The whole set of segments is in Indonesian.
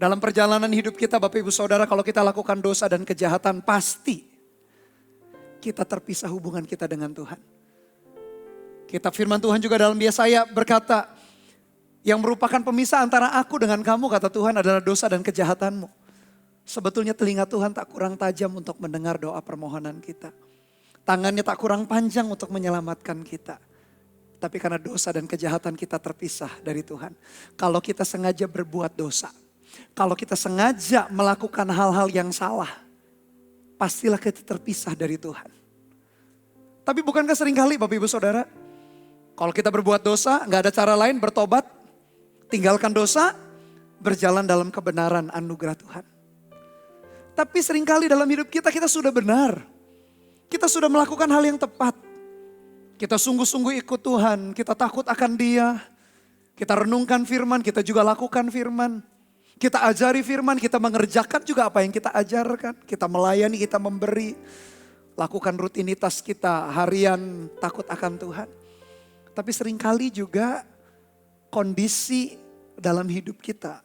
Dalam perjalanan hidup kita Bapak Ibu Saudara, kalau kita lakukan dosa dan kejahatan, pasti kita terpisah hubungan kita dengan Tuhan. Kitab firman Tuhan juga dalam Yesaya berkata, yang merupakan pemisah antara aku dengan kamu, kata Tuhan, adalah dosa dan kejahatanmu. Sebetulnya telinga Tuhan tak kurang tajam untuk mendengar doa permohonan kita. Tangannya tak kurang panjang untuk menyelamatkan kita. Tapi karena dosa dan kejahatan kita terpisah dari Tuhan. Kalau kita sengaja berbuat dosa, kalau kita sengaja melakukan hal-hal yang salah, pastilah kita terpisah dari Tuhan. Tapi bukankah seringkali Bapak Ibu Saudara, kalau kita berbuat dosa, gak ada cara lain bertobat, tinggalkan dosa, berjalan dalam kebenaran anugerah Tuhan. Tapi seringkali dalam hidup kita, kita sudah benar. Kita sudah melakukan hal yang tepat. Kita sungguh-sungguh ikut Tuhan, kita takut akan Dia. Kita renungkan firman, kita juga lakukan firman. Kita ajari firman, kita mengerjakan juga apa yang kita ajarkan. Kita melayani, kita memberi. Lakukan rutinitas kita harian, takut akan Tuhan. Tapi seringkali juga kondisi dalam hidup kita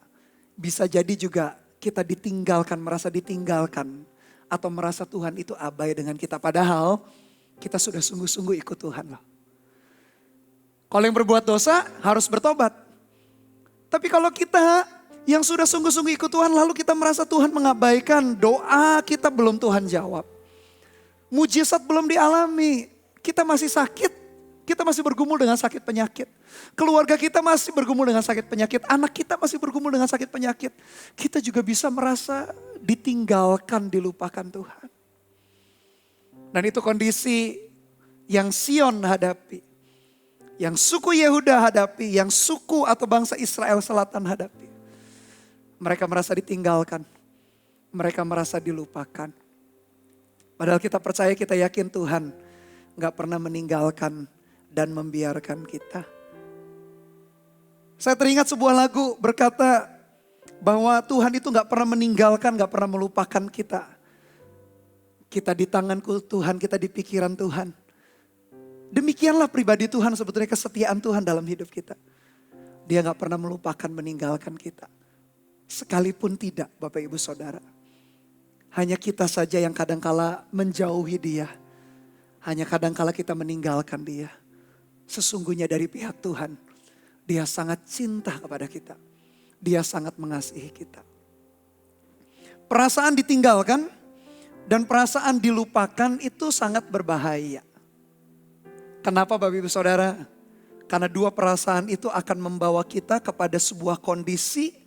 bisa jadi juga kita ditinggalkan, merasa ditinggalkan. Atau merasa Tuhan itu abai dengan kita. Padahal kita sudah sungguh-sungguh ikut Tuhan loh. Kalau yang berbuat dosa harus bertobat. Tapi kalau kita yang sudah sungguh-sungguh ikut Tuhan lalu kita merasa Tuhan mengabaikan, doa kita belum Tuhan jawab. Mujizat belum dialami, kita masih sakit, kita masih bergumul dengan sakit penyakit. Keluarga kita masih bergumul dengan sakit penyakit, anak kita masih bergumul dengan sakit penyakit. Kita juga bisa merasa ditinggalkan, dilupakan Tuhan. Dan itu kondisi yang Sion hadapi. Yang suku Yehuda hadapi. Yang suku atau bangsa Israel Selatan hadapi. Mereka merasa ditinggalkan. Mereka merasa dilupakan. Padahal kita percaya, kita yakin Tuhan gak pernah meninggalkan dan membiarkan kita. Saya teringat sebuah lagu berkata bahwa Tuhan itu gak pernah meninggalkan, gak pernah melupakan kita. Kita di tanganku Tuhan, kita di pikiran Tuhan. Demikianlah pribadi Tuhan, sebetulnya kesetiaan Tuhan dalam hidup kita. Dia gak pernah melupakan, meninggalkan kita. Sekalipun tidak Bapak Ibu Saudara. Hanya kita saja yang kadangkala menjauhi Dia. Hanya kadangkala kita meninggalkan Dia. Sesungguhnya dari pihak Tuhan, Dia sangat cinta kepada kita. Dia sangat mengasihi kita. Perasaan ditinggalkan dan perasaan dilupakan itu sangat berbahaya. Kenapa Bapak Ibu Saudara? Karena dua perasaan itu akan membawa kita kepada sebuah kondisi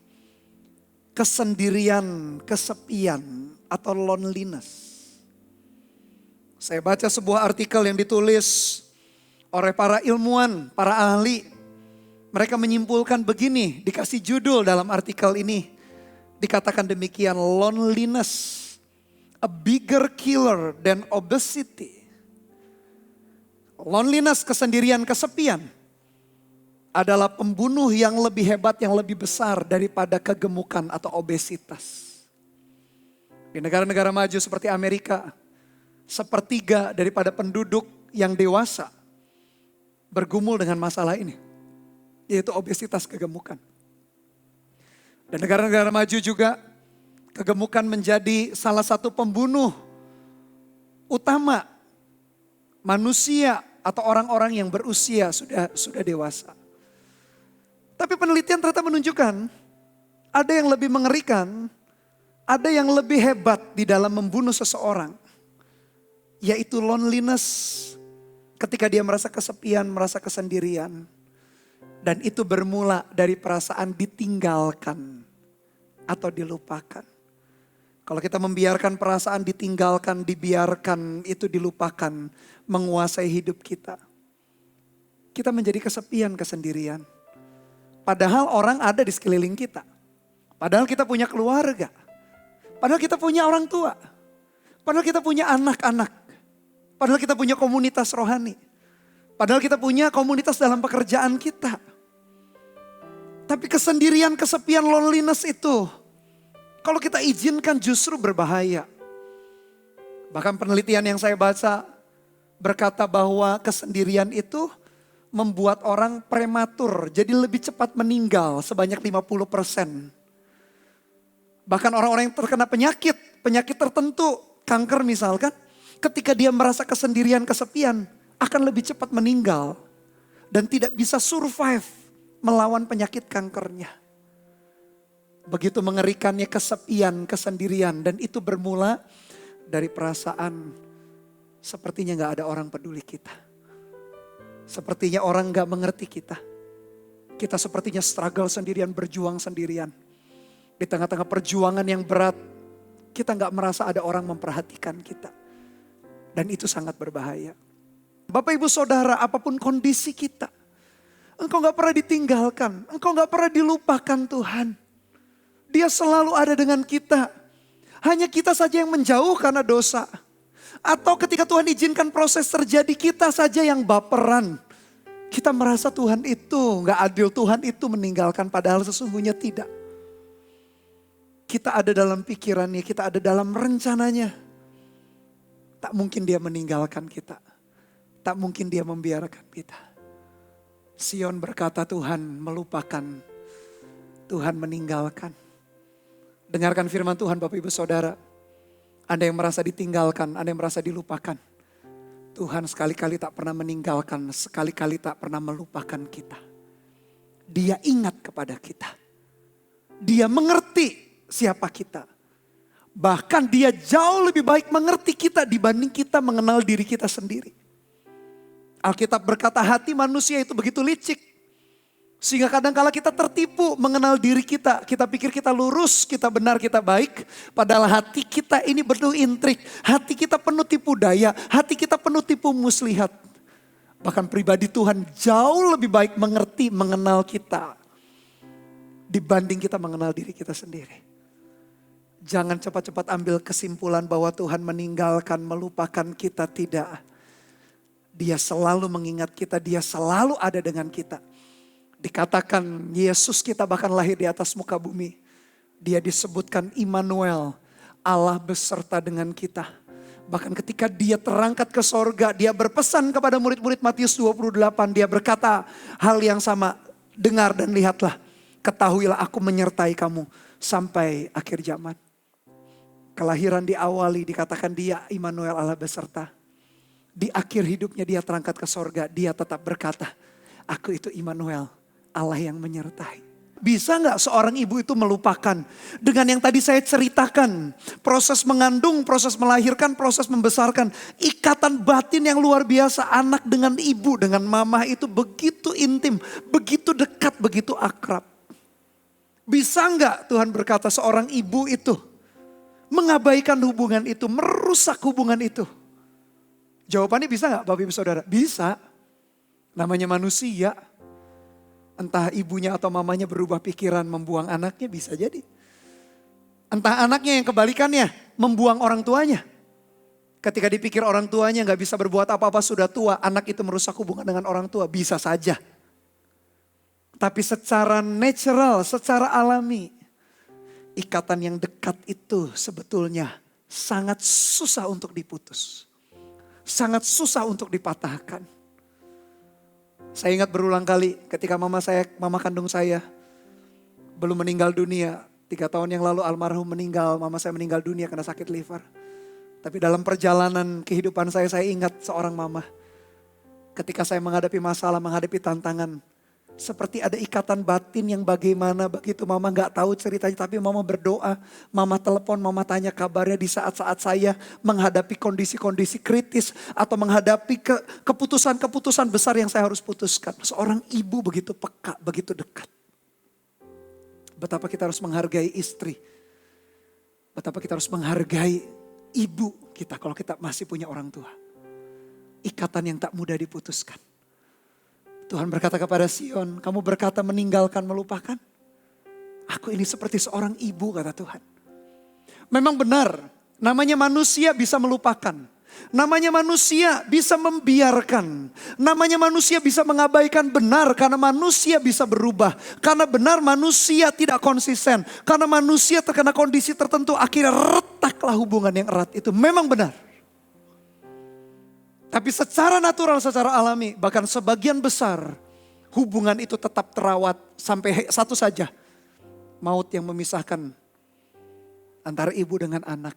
kesendirian, kesepian atau loneliness. Saya baca sebuah artikel yang ditulis oleh para ilmuwan, para ahli. Mereka menyimpulkan begini, dikasih judul dalam artikel ini. Dikatakan demikian, loneliness, a bigger killer than obesity. Loneliness, kesendirian, kesepian adalah pembunuh yang lebih hebat, yang lebih besar daripada kegemukan atau obesitas. Di negara-negara maju seperti Amerika, sepertiga daripada penduduk yang dewasa bergumul dengan masalah ini, yaitu obesitas, kegemukan. Dan negara-negara maju juga kegemukan menjadi salah satu pembunuh utama manusia atau orang-orang yang berusia sudah dewasa. Tapi penelitian ternyata menunjukkan ada yang lebih mengerikan, ada yang lebih hebat di dalam membunuh seseorang, yaitu loneliness. Ketika dia merasa kesepian, merasa kesendirian. Dan itu bermula dari perasaan ditinggalkan atau dilupakan. Kalau kita membiarkan perasaan ditinggalkan, dibiarkan itu dilupakan, menguasai hidup kita. Kita menjadi kesepian, kesendirian. Padahal orang ada di sekeliling kita. Padahal kita punya keluarga. Padahal kita punya orang tua. Padahal kita punya anak-anak. Padahal kita punya komunitas rohani. Padahal kita punya komunitas dalam pekerjaan kita. Tapi kesendirian, kesepian, loneliness itu, kalau kita izinkan justru berbahaya. Bahkan penelitian yang saya baca berkata bahwa kesendirian itu membuat orang prematur. Jadi lebih cepat meninggal sebanyak 50%. Bahkan orang-orang yang terkena penyakit tertentu, kanker misalkan, ketika dia merasa kesendirian, kesepian, akan lebih cepat meninggal dan tidak bisa survive melawan penyakit kankernya. Begitu mengerikannya kesepian, kesendirian, dan itu bermula dari perasaan sepertinya gak ada orang peduli kita. Sepertinya orang gak mengerti kita. Kita sepertinya struggle sendirian, berjuang sendirian. Di tengah-tengah perjuangan yang berat, kita gak merasa ada orang memperhatikan kita. Dan itu sangat berbahaya. Bapak ibu saudara, apapun kondisi kita, engkau gak pernah ditinggalkan, engkau gak pernah dilupakan Tuhan. Dia selalu ada dengan kita. Hanya kita saja yang menjauh karena dosa. Atau ketika Tuhan izinkan proses terjadi, kita saja yang baperan. Kita merasa Tuhan itu gak adil, Tuhan itu meninggalkan, padahal sesungguhnya tidak. Kita ada dalam pikirannya, kita ada dalam rencananya. Tak mungkin dia meninggalkan kita. Tak mungkin dia membiarkan kita. Sion berkata Tuhan melupakan, Tuhan meninggalkan. Dengarkan firman Tuhan Bapak Ibu Saudara. Anda yang merasa ditinggalkan, Anda yang merasa dilupakan. Tuhan sekali-kali tak pernah meninggalkan, sekali-kali tak pernah melupakan kita. Dia ingat kepada kita. Dia mengerti siapa kita. Bahkan dia jauh lebih baik mengerti kita dibanding kita mengenal diri kita sendiri. Alkitab berkata hati manusia itu begitu licik. Sehingga kadang-kala kita tertipu mengenal diri kita. Kita pikir kita lurus, kita benar, kita baik. Padahal hati kita ini penuh intrik. Hati kita penuh tipu daya. Hati kita penuh tipu muslihat. Bahkan pribadi Tuhan jauh lebih baik mengerti, mengenal kita. Dibanding kita mengenal diri kita sendiri. Jangan cepat-cepat ambil kesimpulan bahwa Tuhan meninggalkan, melupakan kita. Tidak. Dia selalu mengingat kita, dia selalu ada dengan kita. Dikatakan Yesus kita bahkan lahir di atas muka bumi. Dia disebutkan Immanuel, Allah beserta dengan kita. Bahkan ketika dia terangkat ke sorga, dia berpesan kepada murid-murid Matius 28. Dia berkata hal yang sama, dengar dan lihatlah. Ketahuilah aku menyertai kamu sampai akhir zaman. Kelahiran diawali dikatakan dia Immanuel, Allah beserta. Di akhir hidupnya dia terangkat ke sorga, dia tetap berkata, aku itu Immanuel, Allah yang menyertai. Bisa gak seorang ibu itu melupakan dengan yang tadi saya ceritakan. Proses mengandung, proses melahirkan, proses membesarkan. Ikatan batin yang luar biasa anak dengan ibu, dengan mama itu begitu intim, begitu dekat, begitu akrab. Bisa gak Tuhan berkata seorang ibu itu mengabaikan hubungan itu, merusak hubungan itu? Jawabannya bisa gak Bapak Ibu Saudara? Bisa. Namanya manusia. Entah ibunya atau mamanya berubah pikiran membuang anaknya, bisa jadi. Entah anaknya yang kebalikannya, membuang orang tuanya. Ketika dipikir orang tuanya gak bisa berbuat apa-apa, sudah tua, anak itu merusak hubungan dengan orang tua, bisa saja. Tapi secara natural, secara alami, ikatan yang dekat itu sebetulnya sangat susah untuk diputus. Sangat susah untuk dipatahkan. Saya ingat berulang kali ketika mama kandung saya belum meninggal dunia. 3 tahun yang lalu almarhum meninggal, mama saya meninggal dunia karena sakit liver. Tapi dalam perjalanan kehidupan saya ingat seorang mama. Ketika saya menghadapi masalah, menghadapi tantangan. Seperti ada ikatan batin yang bagaimana begitu mama gak tahu ceritanya. Tapi mama berdoa, mama telepon, mama tanya kabarnya di saat-saat saya menghadapi kondisi-kondisi kritis. Atau menghadapi keputusan-keputusan besar yang saya harus putuskan. Seorang ibu begitu peka, begitu dekat. Betapa kita harus menghargai istri. Betapa kita harus menghargai ibu kita kalau kita masih punya orang tua. Ikatan yang tak mudah diputuskan. Tuhan berkata kepada Sion, kamu berkata meninggalkan, melupakan. Aku ini seperti seorang ibu, kata Tuhan. Memang benar, namanya manusia bisa melupakan. Namanya manusia bisa membiarkan. Namanya manusia bisa mengabaikan benar karena manusia bisa berubah. Karena benar manusia tidak konsisten. Karena manusia terkena kondisi tertentu akhirnya retaklah hubungan yang erat itu. Memang benar. Tapi secara natural, secara alami, bahkan sebagian besar hubungan itu tetap terawat sampai satu saja. Maut yang memisahkan antara ibu dengan anak.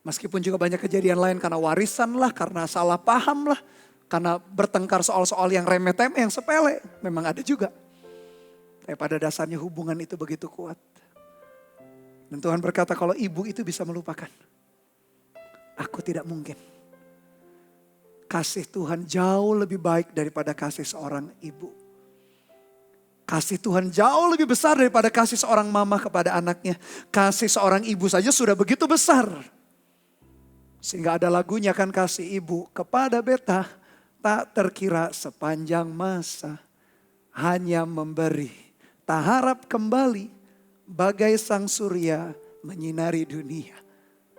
Meskipun juga banyak kejadian lain karena warisan lah, karena salah paham lah, karena bertengkar soal-soal yang remeh-temeh, yang sepele. Memang ada juga. Tapi pada dasarnya hubungan itu begitu kuat. Dan Tuhan berkata kalau ibu itu bisa melupakan, aku tidak mungkin. Kasih Tuhan jauh lebih baik daripada kasih seorang ibu. Kasih Tuhan jauh lebih besar daripada kasih seorang mama kepada anaknya. Kasih seorang ibu saja sudah begitu besar. Sehingga ada lagunya kan, kasih ibu kepada beta tak terkira sepanjang masa. Hanya memberi, tak harap kembali, bagai sang surya menyinari dunia.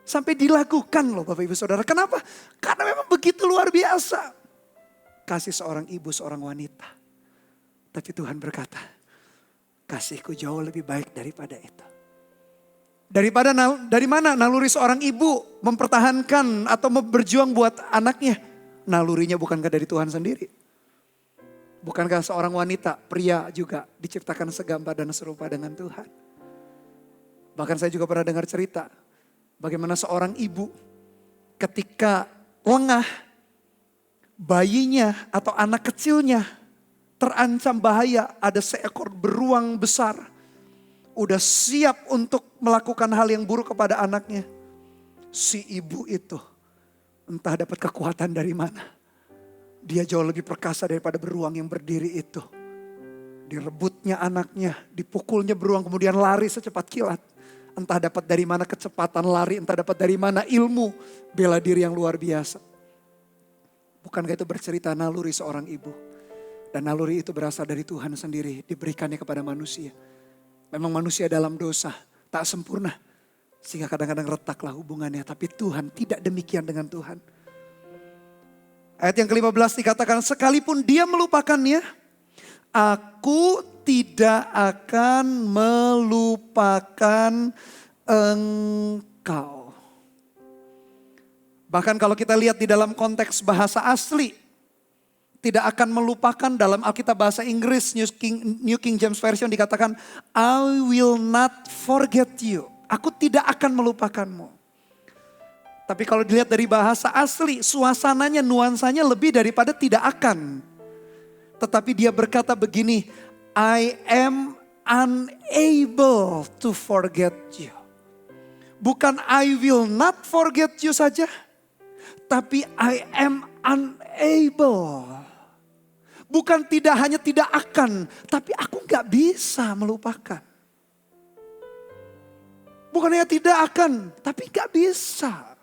Sampai dilakukan loh Bapak Ibu Saudara. Kenapa? Karena memang begitu luar biasa. Kasih seorang ibu, seorang wanita. Tapi Tuhan berkata, kasihku jauh lebih baik daripada itu. Dari mana naluri seorang ibu mempertahankan atau berjuang buat anaknya? Nalurinya bukankah dari Tuhan sendiri? Bukankah seorang wanita, pria juga diciptakan segambar dan serupa dengan Tuhan? Bahkan saya juga pernah dengar cerita bagaimana seorang ibu ketika lengah, bayinya atau anak kecilnya terancam bahaya, ada seekor beruang besar. Udah siap untuk melakukan hal yang buruk kepada anaknya. Si ibu itu entah dapat kekuatan dari mana. Dia jauh lebih perkasa daripada beruang yang berdiri itu. Direbutnya anaknya, dipukulnya beruang, kemudian lari secepat kilat. Entah dapat dari mana kecepatan lari, entah dapat dari mana ilmu bela diri yang luar biasa. Bukankah itu bercerita naluri seorang ibu? Dan naluri itu berasal dari Tuhan sendiri, diberikannya kepada manusia. Memang manusia dalam dosa, tak sempurna. Sehingga kadang-kadang retaklah hubungannya. Tapi Tuhan tidak demikian dengan Tuhan. Ayat yang ke-15 dikatakan, sekalipun dia melupakannya, aku tidak akan melupakan engkau. Bahkan kalau kita lihat di dalam konteks bahasa asli, tidak akan melupakan dalam Alkitab bahasa Inggris, New King James Version dikatakan, I will not forget you. Aku tidak akan melupakanmu. Tapi kalau dilihat dari bahasa asli, suasananya, nuansanya lebih daripada tidak akan. Tetapi dia berkata begini, I am unable to forget you. Bukan I will not forget you saja, tapi I am unable. Bukan tidak hanya tidak akan, tapi aku gak bisa melupakan. Bukan hanya tidak akan, tapi gak bisa.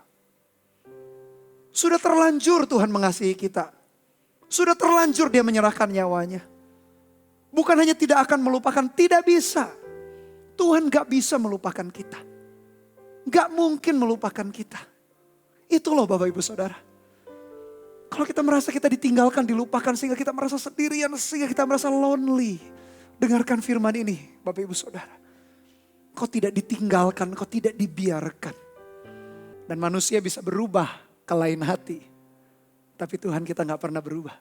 Sudah terlanjur Tuhan mengasihi kita. Sudah terlanjur dia menyerahkan nyawanya. Bukan hanya tidak akan melupakan, tidak bisa. Tuhan gak bisa melupakan kita. Gak mungkin melupakan kita. Itu loh Bapak Ibu Saudara. Kalau kita merasa kita ditinggalkan, dilupakan, sehingga kita merasa sendirian, sehingga kita merasa lonely. Dengarkan firman ini Bapak Ibu Saudara. Kau tidak ditinggalkan, kau tidak dibiarkan. Dan manusia bisa berubah ke lain hati. Tapi Tuhan kita gak pernah berubah.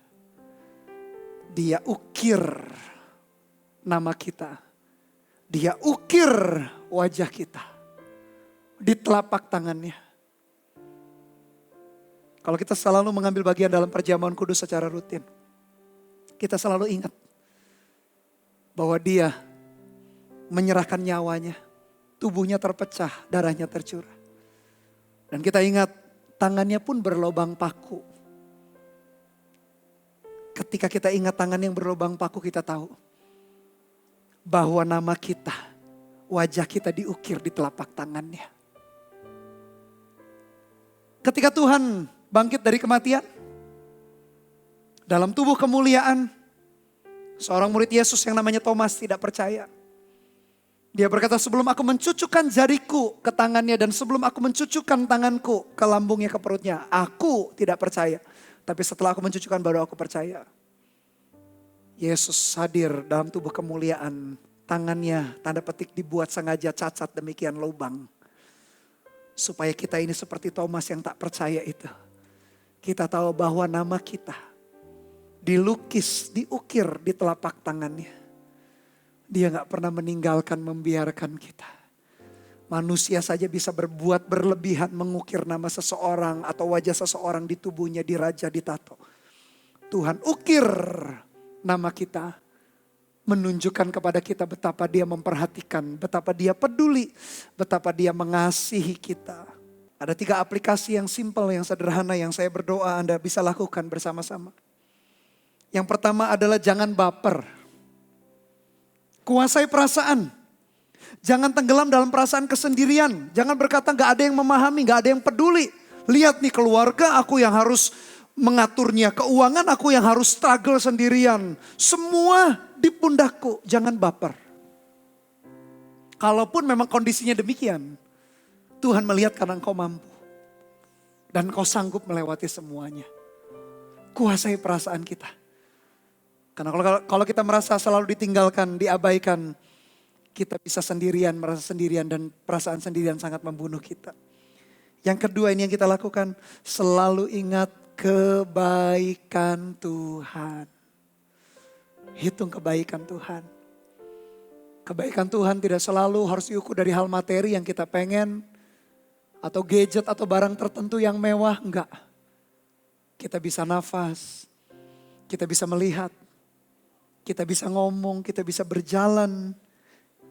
Dia ukir nama kita. Dia ukir wajah kita. Di telapak tangannya. Kalau kita selalu mengambil bagian dalam perjamuan kudus secara rutin. Kita selalu ingat bahwa dia menyerahkan nyawanya. Tubuhnya terpecah, darahnya tercurah. Dan kita ingat tangannya pun berlobang paku. Ketika kita ingat tangan yang berlobang paku, kita tahu bahwa nama kita, wajah kita diukir di telapak tangannya. Ketika Tuhan bangkit dari kematian, dalam tubuh kemuliaan, seorang murid Yesus yang namanya Thomas tidak percaya. Dia berkata, sebelum aku mencucukkan jariku ke tangannya dan sebelum aku mencucukkan tanganku ke lambungnya, ke perutnya, aku tidak percaya. Tapi setelah aku mencucukkan baru aku percaya. Yesus hadir dalam tubuh kemuliaan, tangannya tanda petik dibuat sengaja cacat demikian lubang. Supaya kita ini seperti Thomas yang tak percaya itu. Kita tahu bahwa nama kita dilukis, diukir di telapak tangannya. Dia gak pernah meninggalkan, membiarkan kita. Manusia saja bisa berbuat berlebihan, mengukir nama seseorang atau wajah seseorang di tubuhnya, diraja, ditato. Tuhan ukir nama kita, menunjukkan kepada kita betapa dia memperhatikan, betapa dia peduli, betapa dia mengasihi kita. Ada 3 aplikasi yang simple, yang sederhana, yang saya berdoa Anda bisa lakukan bersama-sama. Yang pertama adalah jangan baper. Kuasai perasaan. Jangan tenggelam dalam perasaan kesendirian. Jangan berkata gak ada yang memahami, gak ada yang peduli. Lihat nih keluarga, aku yang harus mengaturnya. Keuangan aku yang harus struggle sendirian. Semua di pundakku. Jangan baper. Kalaupun memang kondisinya demikian, Tuhan melihat karena engkau mampu. Dan engkau sanggup melewati semuanya. Kuasai perasaan kita. Karena kalau kita merasa selalu ditinggalkan, diabaikan, kita bisa sendirian, merasa sendirian, dan perasaan sendirian sangat membunuh kita. Yang kedua ini yang kita lakukan, selalu ingat kebaikan Tuhan. Hitung kebaikan Tuhan. Kebaikan Tuhan tidak selalu harus diukur dari hal materi yang kita pengen, atau gadget atau barang tertentu yang mewah, enggak. Kita bisa nafas, kita bisa melihat, kita bisa ngomong, kita bisa berjalan,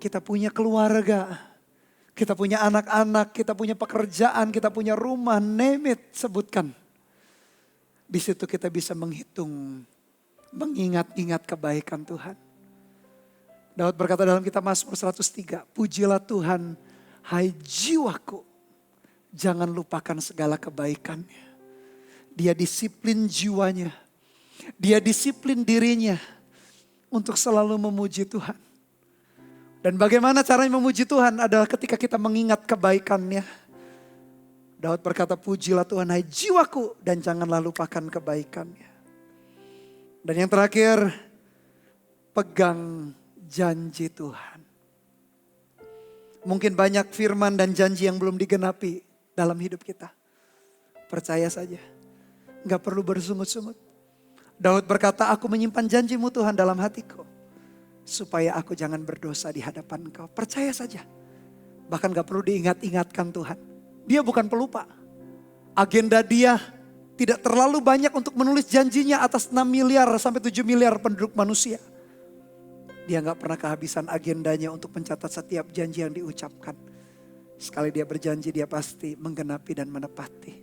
kita punya keluarga, kita punya anak-anak, kita punya pekerjaan, kita punya rumah, name it, sebutkan. Di situ kita bisa menghitung, mengingat-ingat kebaikan Tuhan. Daud berkata dalam kitab Mazmur 103, pujilah Tuhan, hai jiwaku, jangan lupakan segala kebaikannya. Dia disiplin jiwanya, dia disiplin dirinya untuk selalu memuji Tuhan. Dan bagaimana caranya memuji Tuhan adalah ketika kita mengingat kebaikannya. Daud berkata, pujilah Tuhan hai jiwaku dan janganlah lupakan kebaikannya. Dan yang terakhir, pegang janji Tuhan. Mungkin banyak firman dan janji yang belum digenapi dalam hidup kita. Percaya saja, gak perlu bersungut-sungut. Daud berkata, aku menyimpan janjimu Tuhan dalam hatiku, supaya aku jangan berdosa di hadapan Engkau. Percaya saja. Bahkan gak perlu diingat-ingatkan Tuhan. Dia bukan pelupa. Agenda dia tidak terlalu banyak untuk menulis janjinya atas 6 miliar sampai 7 miliar penduduk manusia. Dia gak pernah kehabisan agendanya untuk mencatat setiap janji yang diucapkan. Sekali dia berjanji, dia pasti menggenapi dan menepati.